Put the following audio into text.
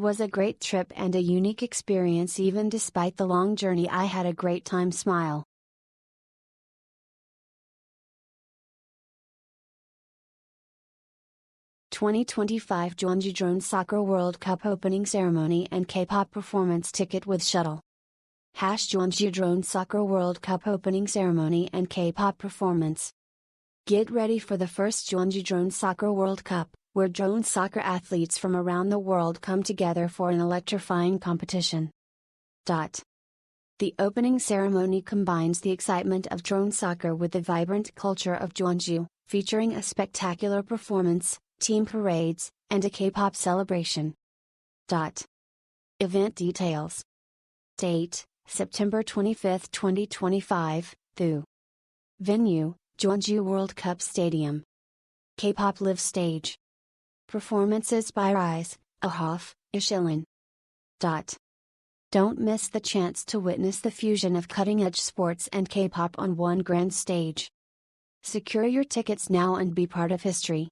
was a great trip and a unique experience. Even despite the long journey, I had a great time. Smile. #2025 Jeonju Drone Soccer World Cup Opening Ceremony and K-pop Performance Ticket with Shuttle. Jeonju Drone Soccer World Cup Opening Ceremony and K-pop Performance. Get ready for the first Jeonju Drone Soccer World Cup, where drone soccer athletes from around the world come together for an electrifying competition. The opening ceremony combines the excitement of drone soccer with the vibrant culture of Jeonju, featuring a spectacular performance, team parades, and a K-pop celebration. Event details. Date: September 25, 2025, through. Venue: Jeonju World Cup Stadium. K-pop Live Stage. Performances by RIIZE, AHOF, Shuttle. Don't miss the chance to witness the fusion of cutting-edge sports and K-pop on one grand stage. Secure your tickets now and be part of history.